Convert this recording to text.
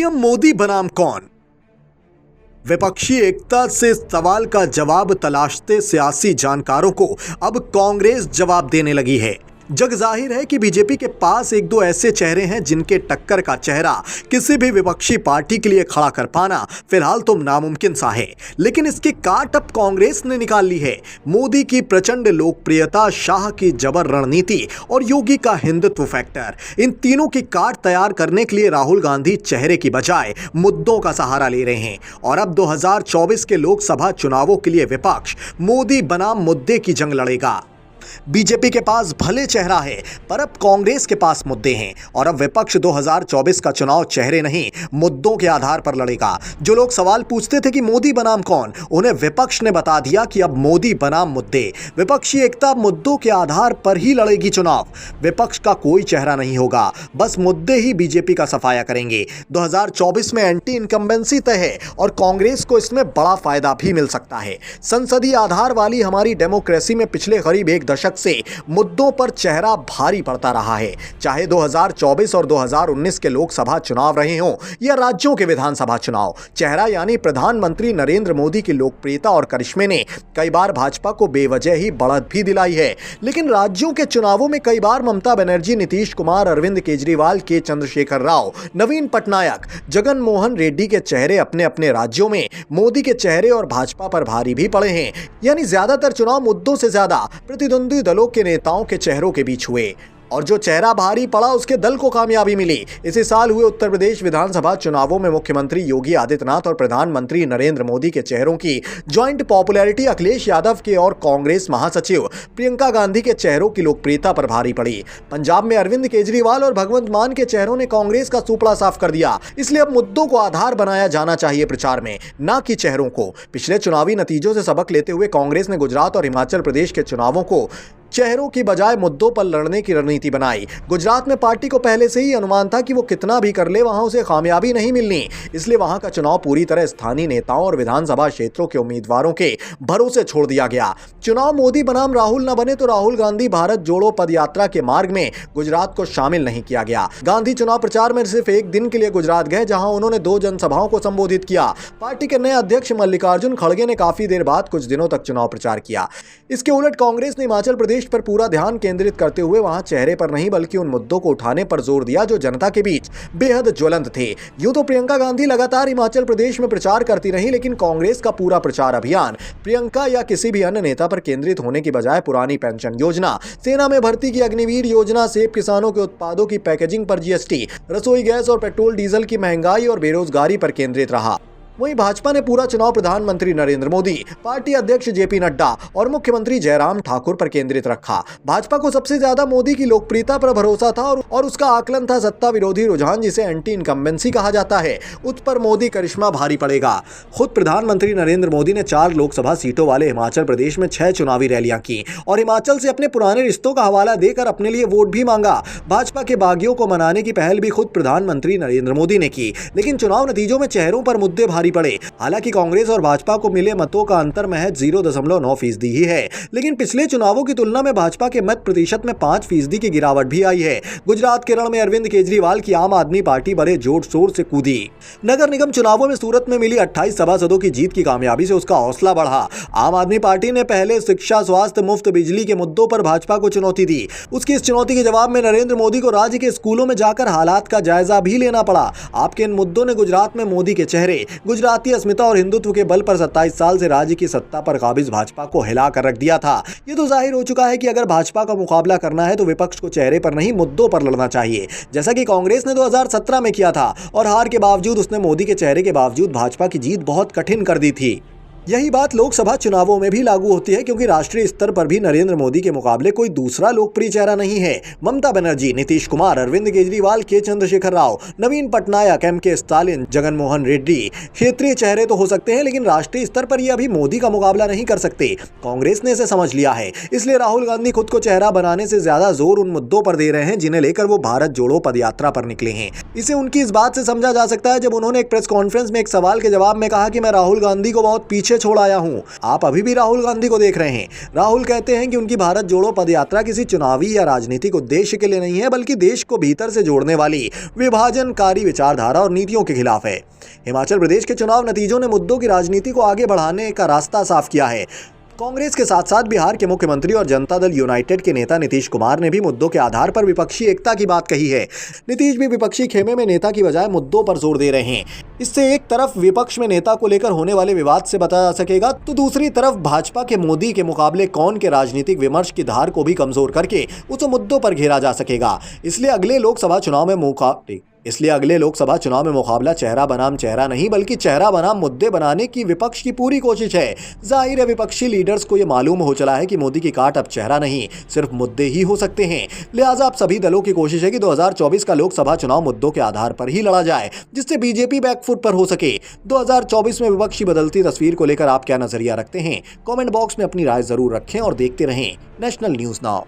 PM Modi बनाम कौन? विपक्षी एकता से सवाल का जवाब तलाशते सियासी जानकारों को अब कांग्रेस जवाब देने लगी है। जग जाहिर है कि बीजेपी के पास एक दो ऐसे चेहरे हैं जिनके टक्कर का चेहरा किसी भी विपक्षी पार्टी के लिए खड़ा कर पाना फिलहाल तो नामुमकिन सा है, लेकिन इसकी काट अब कांग्रेस ने निकाल ली है। मोदी की प्रचंड लोकप्रियता, शाह की जबर रणनीति और योगी का हिंदुत्व फैक्टर, इन तीनों की काट तैयार करने के लिए राहुल गांधी चेहरे की बजाय मुद्दों का सहारा ले रहे हैं। और अब 2024 के लोकसभा चुनावों के लिए विपक्ष मोदी बनाम मुद्दे की जंग लड़ेगा। बीजेपी के पास भले चेहरा है, पर अब कांग्रेस के पास मुद्दे हैं और अब विपक्ष 2024 का चुनाव चेहरे नहीं मुद्दों के आधार पर लड़ेगा। जो लोग सवाल पूछते थे कि मोदी बनाम कौन, उन्हें विपक्ष ने बता दिया कि अब मोदी बनाम मुद्दे। विपक्षी एकता मुद्दों के आधार पर ही लड़ेगी चुनाव। विपक्ष का कोई चेहरा नहीं होगा, बस मुद्दे ही बीजेपी का सफाया करेंगे। 2024 में एंटी इनकम्बेंसी तय है और कांग्रेस को इसमें बड़ा फायदा भी मिल सकता है। संसदीय आधार वाली हमारी डेमोक्रेसी में पिछले करीब एक दशक से मुद्दों पर चेहरा भारी पड़ता रहा है। चाहे 2024 और 2019 के लोकसभा चुनाव रहे हों या राज्यों के विधानसभा चुनाव, चेहरा यानी प्रधानमंत्री नरेंद्र मोदी की लोकप्रियता और करिश्मे ने कई बार भाजपा को बेवजह ही बढ़त भी दिलाई है। लेकिन राज्यों के चुनावों में कई बार ममता बनर्जी, नीतीश कुमार, अरविंद केजरीवाल, के चंद्रशेखर राव, नवीन पटनायक, जगन मोहन रेड्डी के चेहरे अपने अपने राज्यों में मोदी के चेहरे और भाजपा पर भारी भी पड़े हैं। यानी ज्यादातर चुनाव मुद्दों से ज्यादा प्रतिद्वंदी दलों के नेताओं के चेहरों के बीच हुए और जो चेहरा भारी पड़ा उसके दल को कामयाबी मिली। इसी साल हुए उत्तर प्रदेश विधानसभा चुनावों में मुख्यमंत्री योगी आदित्यनाथ और प्रधानमंत्री नरेंद्र मोदी के चेहरों की ज्वाइंट पॉपुलैरिटी अखिलेश यादव के और कांग्रेस महासचिव प्रियंका गांधी के चेहरों की लोकप्रियता पर भारी पड़ी। पंजाब में अरविंद केजरीवाल और भगवंत मान के चेहरों ने कांग्रेस का सुपड़ा साफ कर दिया। इसलिए अब मुद्दों को आधार बनाया जाना चाहिए प्रचार में, न कि चेहरों को। पिछले चुनावी नतीजों से सबक लेते हुए कांग्रेस ने गुजरात और हिमाचल प्रदेश के चुनावों को चेहरों की बजाय मुद्दों पर लड़ने की रणनीति बनाई। गुजरात में पार्टी को पहले से ही अनुमान था कि वो कितना भी कर ले वहां उसे कामयाबी नहीं मिलनी, इसलिए वहां का चुनाव पूरी तरह स्थानीय नेताओं और विधानसभा क्षेत्रों के उम्मीदवारों के भरोसे छोड़ दिया गया। चुनाव मोदी बनाम राहुल न बने तो राहुल गांधी भारत जोड़ो पदयात्रा के मार्ग में गुजरात को शामिल नहीं किया गया। गांधी चुनाव प्रचार में सिर्फ एक दिन के लिए गुजरात गए, जहां उन्होंने 2 जनसभाओं को संबोधित किया। पार्टी के नए अध्यक्ष मल्लिकार्जुन खड़गे ने काफी देर बाद कुछ दिनों तक चुनाव प्रचार किया। इसके उलट कांग्रेस ने हिमाचल प्रदेश पर पूरा ध्यान केंद्रित करते हुए वहां चेहरे पर नहीं बल्कि उन मुद्दों को उठाने पर जोर दिया जो जनता के बीच बेहद ज्वलंत थे। यूं तो प्रियंका गांधी लगातार हिमाचल प्रदेश में प्रचार करती रही, लेकिन कांग्रेस का पूरा प्रचार अभियान प्रियंका या किसी भी अन्य नेता पर केंद्रित होने की बजाय पुरानी पेंशन योजना, सेना में भर्ती की अग्निवीर योजना, सेब किसानों के उत्पादों की पैकेजिंग पर जीएसटी, रसोई गैस और पेट्रोल डीजल की महंगाई और बेरोजगारी पर केंद्रित रहा। वहीं भाजपा ने पूरा चुनाव प्रधानमंत्री नरेंद्र मोदी, पार्टी अध्यक्ष जेपी नड्डा और मुख्यमंत्री जयराम ठाकुर पर केंद्रित रखा। भाजपा को सबसे ज्यादा मोदी की लोकप्रियता पर भरोसा था और उसका आकलन था सत्ता विरोधी रुझान, जिसे एंटी इनकम्बेंसी कहा जाता है, उस पर मोदी करिश्मा भारी पड़ेगा। खुद प्रधानमंत्री नरेंद्र मोदी ने 4 लोकसभा सीटों वाले हिमाचल प्रदेश में 6 चुनावी रैलियां की और हिमाचल से अपने पुराने रिश्तों का हवाला देकर अपने लिए वोट भी मांगा। भाजपा के बागियों को मनाने की पहल भी खुद प्रधानमंत्री नरेंद्र मोदी ने की, लेकिन चुनाव नतीजों में चेहरों पर मुद्दे भारी पड़े। हालांकि कांग्रेस और भाजपा को मिले मतों का अंतर महज 0.9% ही है, लेकिन पिछले चुनावों की तुलना में भाजपा के मत प्रतिशत में 5% की गिरावट भी आई है। गुजरात के रण में अरविंद केजरीवाल की आम आदमी पार्टी बड़े जोर शोर से कूदी। नगर निगम चुनावों में सूरत में मिली 28 सभासदों की जीत की कामयाबी से उसका हौसला बढ़ा। आम आदमी पार्टी ने पहले शिक्षा, स्वास्थ्य, मुफ्त बिजली के मुद्दों पर भाजपा को चुनौती दी। उसकी इस चुनौती के जवाब में नरेंद्र मोदी को राज्य के स्कूलों में जाकर हालात का जायजा भी लेना पड़ा। आपके इन मुद्दों ने गुजरात में मोदी के चेहरे, गुजराती अस्मिता और हिंदुत्व के बल पर 27 साल से राज्य की सत्ता पर काबिज भाजपा को हिला कर रख दिया था। ये तो जाहिर हो चुका है कि अगर भाजपा का मुकाबला करना है तो विपक्ष को चेहरे पर नहीं मुद्दों पर लड़ना चाहिए, जैसा कि कांग्रेस ने 2017 में किया था और हार के बावजूद उसने मोदी के चेहरे के बावजूद भाजपा की जीत बहुत कठिन कर दी थी। यही बात लोकसभा चुनावों में भी लागू होती है, क्योंकि राष्ट्रीय स्तर पर भी नरेंद्र मोदी के मुकाबले कोई दूसरा लोकप्रिय चेहरा नहीं है। ममता बनर्जी, नीतीश कुमार, अरविंद केजरीवाल, के चंद्रशेखर राव, नवीन पटनायक, के स्टालिन, जगन मोहन रेड्डी क्षेत्रीय चेहरे तो हो सकते हैं, लेकिन राष्ट्रीय स्तर पर ये अभी मोदी का मुकाबला नहीं कर सकते। कांग्रेस ने इसे समझ लिया है, इसलिए राहुल गांधी खुद को चेहरा बनाने से ज्यादा जोर उन मुद्दों पर दे रहे हैं जिन्हें लेकर वो भारत जोड़ो पदयात्रा पर निकले हैं। इसे उनकी इस बात से समझा जा सकता है जब उन्होंने एक प्रेस कॉन्फ्रेंस में एक सवाल के जवाब में कहा कि मैं राहुल गांधी को बहुत पीछे पीछे छोड़ आया हूं। आप अभी भी राहुल गांधी को देख रहे हैं। राहुल कहते हैं कि उनकी भारत जोड़ो पदयात्रा किसी चुनावी या राजनीतिक उद्देश्य के लिए नहीं है, बल्कि देश को भीतर से जोड़ने वाली विभाजनकारी विचारधारा और नीतियों के खिलाफ है। हिमाचल प्रदेश के चुनाव नतीजों ने मुद्दों की राजनीति को आगे बढ़ाने का रास्ता साफ किया है। कांग्रेस के साथ साथ बिहार के मुख्यमंत्री और जनता दल यूनाइटेड के नेता नीतीश कुमार ने भी मुद्दों के आधार पर विपक्षी एकता की बात कही है। नीतीश भी विपक्षी खेमे में नेता की बजाय मुद्दों पर जोर दे रहे हैं। इससे एक तरफ विपक्ष में नेता को लेकर होने वाले विवाद से बचा जा सकेगा, तो दूसरी तरफ भाजपा के मोदी के मुकाबले कौन के राजनीतिक विमर्श की धार को भी कमजोर करके उस मुद्दों पर घेरा जा सकेगा। इसलिए अगले लोकसभा चुनाव में मुकाबला चेहरा बनाम चेहरा नहीं, बल्कि चेहरा बनाम मुद्दे बनाने की विपक्ष की पूरी कोशिश है। जाहिर है विपक्षी लीडर्स को यह मालूम हो चला है कि मोदी की काट अब चेहरा नहीं, सिर्फ मुद्दे ही हो सकते हैं। लिहाजा अब सभी दलों की कोशिश है कि 2024 का लोकसभा चुनाव मुद्दों के आधार पर ही लड़ा जाए, जिससे बीजेपी बैकफुट पर हो सके। 2024 में विपक्ष की बदलती तस्वीर को लेकर आप क्या नजरिया रखते हैं? कमेंट बॉक्स में अपनी राय जरूर रखें और देखते रहें नेशनल न्यूज नाउ।